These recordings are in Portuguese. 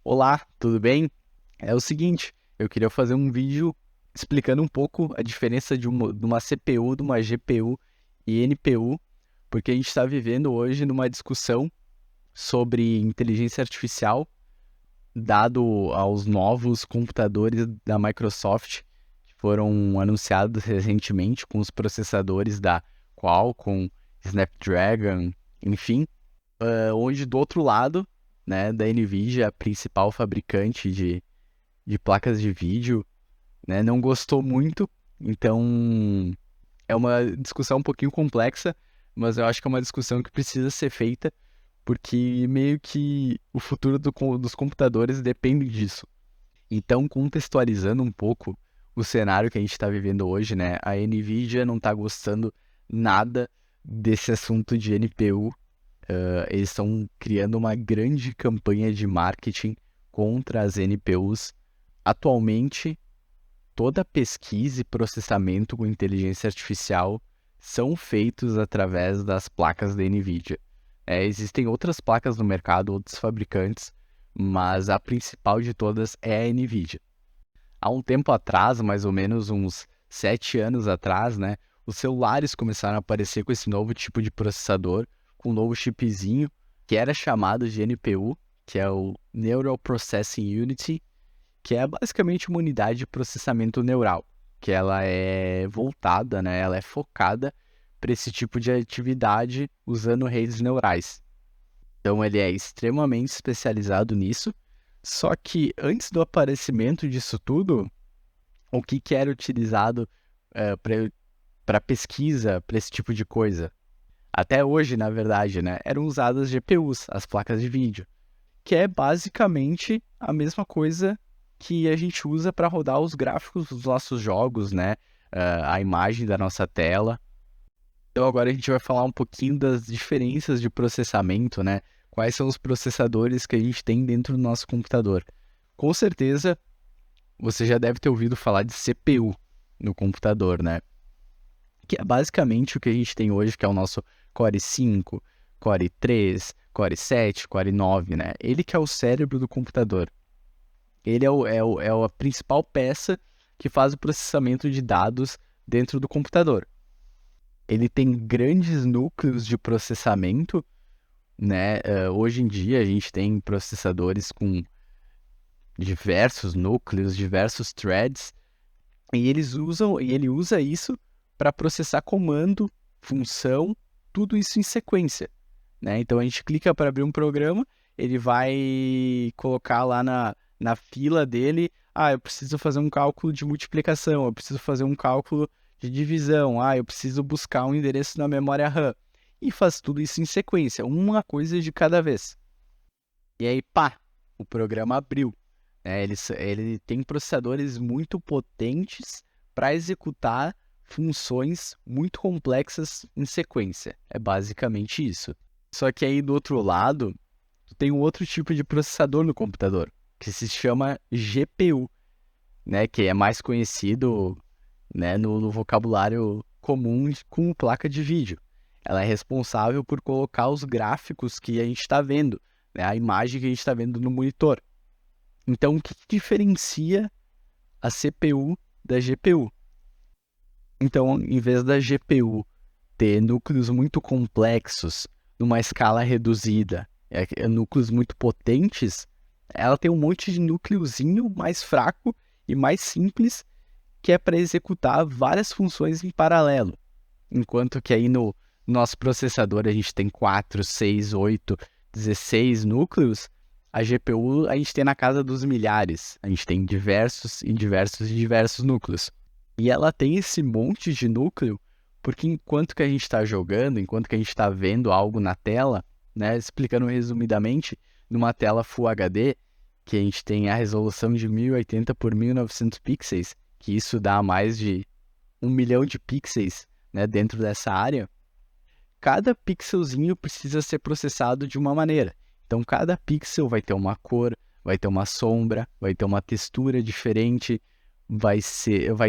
Olá, tudo bem? É o seguinte, eu queria fazer um vídeo explicando um pouco a diferença de uma CPU, de uma GPU e NPU, porque a gente está vivendo hoje numa discussão sobre inteligência artificial, dado aos novos computadores da Microsoft, que foram anunciados recentemente com os processadores da Qualcomm, Snapdragon, enfim, onde do outro lado, né, da NVIDIA, a principal fabricante de placas de vídeo, né, não gostou muito. Então, é uma discussão um pouquinho complexa, mas eu acho que é uma discussão que precisa ser feita, porque meio que o futuro dos computadores depende disso. Então, contextualizando um pouco o cenário que a gente está vivendo hoje, né, a NVIDIA não está gostando nada desse assunto de NPU. Eles estão criando uma grande campanha de marketing contra as NPUs. Atualmente, toda pesquisa e processamento com inteligência artificial são feitos através das placas da NVIDIA. Existem outras placas no mercado, outros fabricantes, mas a principal de todas é a NVIDIA. Há um tempo atrás, mais ou menos uns 7 anos atrás, né, os celulares começaram a aparecer com esse novo tipo de processador, com um novo chipzinho, que era chamado de NPU, que é o Neural Processing Unit, que é basicamente uma unidade de processamento neural, que ela é voltada, né, ela é focada para esse tipo de atividade usando redes neurais. Então ele é extremamente especializado nisso, só que antes do aparecimento disso tudo, o que era utilizado para pesquisa, para esse tipo de coisa? Até hoje, na verdade, né, eram usadas GPUs, as placas de vídeo, que é basicamente a mesma coisa que a gente usa para rodar os gráficos dos nossos jogos, né? A imagem da nossa tela. Então agora a gente vai falar um pouquinho das diferenças de processamento, né? Quais são os processadores que a gente tem dentro do nosso computador. Com certeza, você já deve ter ouvido falar de CPU no computador, né? Que é basicamente o que a gente tem hoje, que é o nosso Core 5, Core 3, Core 7, Core 9, né? Ele que é o cérebro do computador. Ele é a principal peça que faz o processamento de dados dentro do computador. Ele tem grandes núcleos de processamento, né? Hoje em dia a gente tem processadores com diversos núcleos, diversos threads, e ele usa isso para processar comando, função, tudo isso em sequência, né? Então a gente clica para abrir um programa, ele vai colocar lá na fila dele, eu preciso fazer um cálculo de multiplicação, eu preciso fazer um cálculo de divisão, eu preciso buscar um endereço na memória RAM. E faz tudo isso em sequência, uma coisa de cada vez. E aí, pá, o programa abriu, né? Ele tem processadores muito potentes para executar funções muito complexas em sequência. É basicamente isso. Só que aí do outro lado, tu tem um outro tipo de processador no computador, que se chama GPU, né? Que é mais conhecido, né, no vocabulário comum como placa de vídeo. Ela é responsável por colocar os gráficos que a gente está vendo, né, a imagem que a gente está vendo no monitor. Então, o que diferencia a CPU da GPU? Então, em vez da GPU ter núcleos muito complexos, numa escala reduzida, núcleos muito potentes, ela tem um monte de núcleozinho mais fraco e mais simples, que é para executar várias funções em paralelo. Enquanto que aí no nosso processador a gente tem 4, 6, 8, 16 núcleos, a GPU a gente tem na casa dos milhares. A gente tem diversos e diversos e diversos núcleos. E ela tem esse monte de núcleo porque enquanto que a gente está jogando, enquanto que a gente está vendo algo na tela, né, explicando resumidamente, numa tela Full HD, que a gente tem a resolução de 1080 por 1900 pixels, que isso dá mais de 1 milhão de pixels, né, dentro dessa área, cada pixelzinho precisa ser processado de uma maneira. Então, cada pixel vai ter uma cor, vai ter uma sombra, vai ter uma textura diferente, vai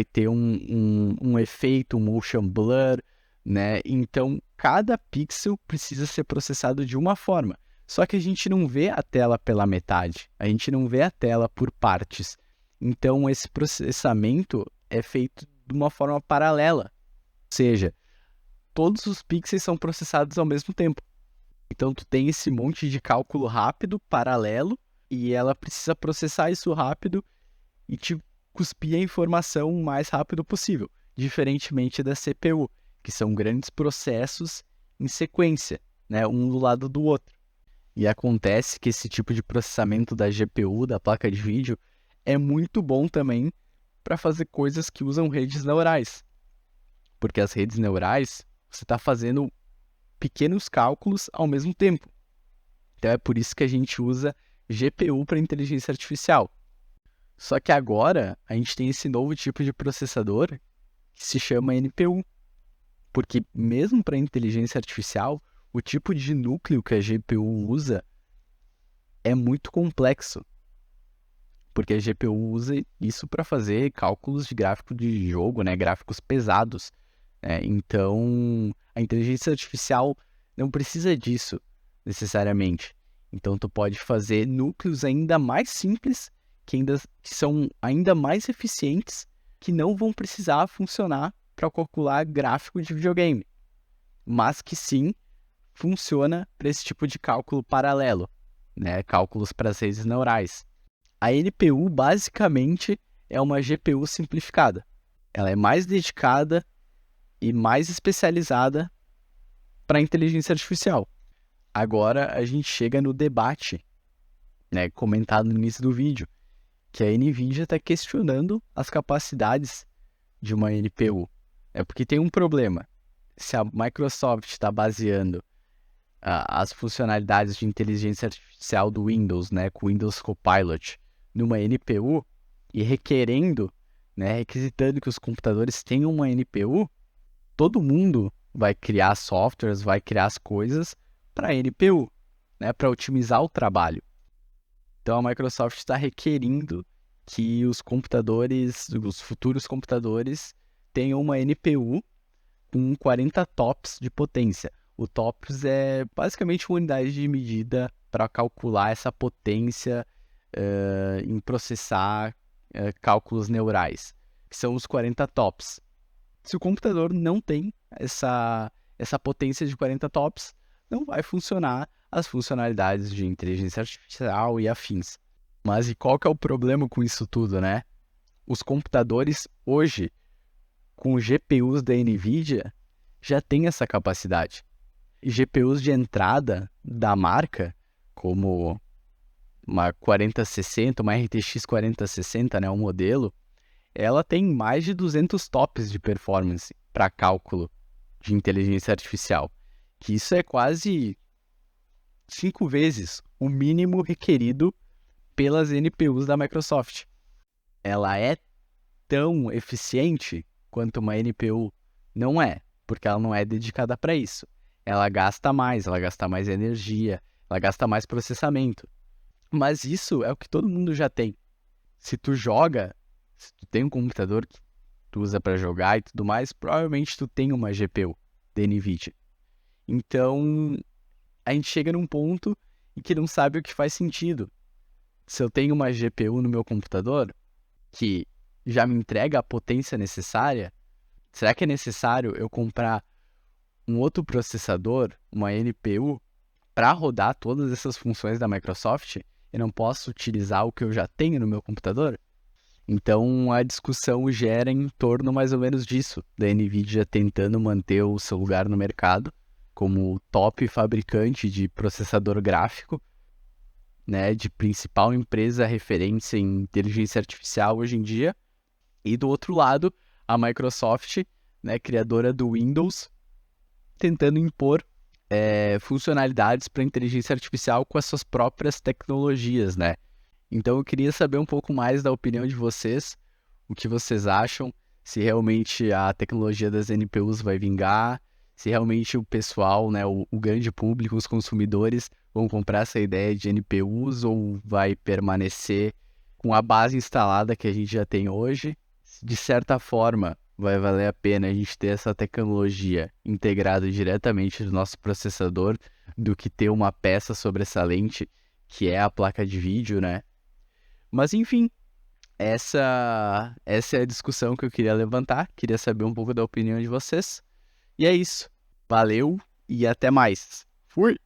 ter um efeito, um motion blur, né? Então, cada pixel precisa ser processado de uma forma. Só que a gente não vê a tela pela metade, a gente não vê a tela por partes. Então, esse processamento é feito de uma forma paralela, ou seja, todos os pixels são processados ao mesmo tempo. Então, tu tem esse monte de cálculo rápido, paralelo, e ela precisa processar isso rápido e te cuspir a informação o mais rápido possível, diferentemente da CPU, que são grandes processos em sequência, né, um do lado do outro. E acontece que esse tipo de processamento da GPU, da placa de vídeo, é muito bom também para fazer coisas que usam redes neurais. Porque as redes neurais, você está fazendo pequenos cálculos ao mesmo tempo. Então é por isso que a gente usa GPU para inteligência artificial. Só que agora a gente tem esse novo tipo de processador que se chama NPU. Porque mesmo para inteligência artificial, o tipo de núcleo que a GPU usa é muito complexo. Porque a GPU usa isso para fazer cálculos de gráfico de jogo, né? Gráficos pesados. Então, a inteligência artificial não precisa disso necessariamente. Então, tu pode fazer núcleos ainda mais simples, que são ainda mais eficientes, que não vão precisar funcionar para calcular gráfico de videogame, mas que sim funciona para esse tipo de cálculo paralelo, né? Cálculos para as redes neurais. A NPU basicamente é uma GPU simplificada. Ela é mais dedicada e mais especializada para a inteligência artificial. Agora a gente chega no debate, né, comentado no início do vídeo, que a NVIDIA está questionando as capacidades de uma NPU. Porque tem um problema. Se a Microsoft está baseando as funcionalidades de inteligência artificial do Windows, né, com o Windows Copilot, numa NPU e requerendo, né, requisitando que os computadores tenham uma NPU, todo mundo vai criar softwares, vai criar as coisas para NPU, né, para otimizar o trabalho. Então a Microsoft está requerindo que os futuros computadores tenham uma NPU com 40 TOPS de potência. O TOPS é basicamente uma unidade de medida para calcular essa potência em processar cálculos neurais, que são os 40 TOPS. Se o computador não tem essa potência de 40 TOPS, não vai funcionar as funcionalidades de inteligência artificial e afins. Mas e qual que é o problema com isso tudo, né? Os computadores hoje, com GPUs da NVIDIA, já têm essa capacidade. E GPUs de entrada da marca, como uma 4060, uma RTX 4060, né, um modelo, ela tem mais de 200 TOPS de performance para cálculo de inteligência artificial, que isso é quase 5 vezes o mínimo requerido pelas NPUs da Microsoft. Ela é tão eficiente quanto uma NPU? Não é, porque ela não é dedicada para isso. Ela gasta mais energia, ela gasta mais processamento. Mas isso é o que todo mundo já tem. Se tu tem um computador que tu usa para jogar e tudo mais, provavelmente tu tem uma GPU da NVIDIA. Então, a gente chega num ponto em que não sabe o que faz sentido. Se eu tenho uma GPU no meu computador, que já me entrega a potência necessária, será que é necessário eu comprar um outro processador, uma NPU, para rodar todas essas funções da Microsoft? Eu não posso utilizar o que eu já tenho no meu computador? Então, a discussão gera em torno mais ou menos disso, da NVIDIA tentando manter o seu lugar no mercado como top fabricante de processador gráfico, né, de principal empresa referência em inteligência artificial hoje em dia, e do outro lado, a Microsoft, né, criadora do Windows, tentando impor funcionalidades para inteligência artificial com as suas próprias tecnologias, né? Então eu queria saber um pouco mais da opinião de vocês, o que vocês acham, se realmente a tecnologia das NPUs vai vingar, se realmente o pessoal, né, o grande público, os consumidores vão comprar essa ideia de NPUs ou vai permanecer com a base instalada que a gente já tem hoje. De certa forma, vai valer a pena a gente ter essa tecnologia integrada diretamente no nosso processador do que ter uma peça sobressalente, que é a placa de vídeo, né? Mas enfim, essa é a discussão que eu queria levantar. Queria saber um pouco da opinião de vocês. E é isso. Valeu e até mais. Fui!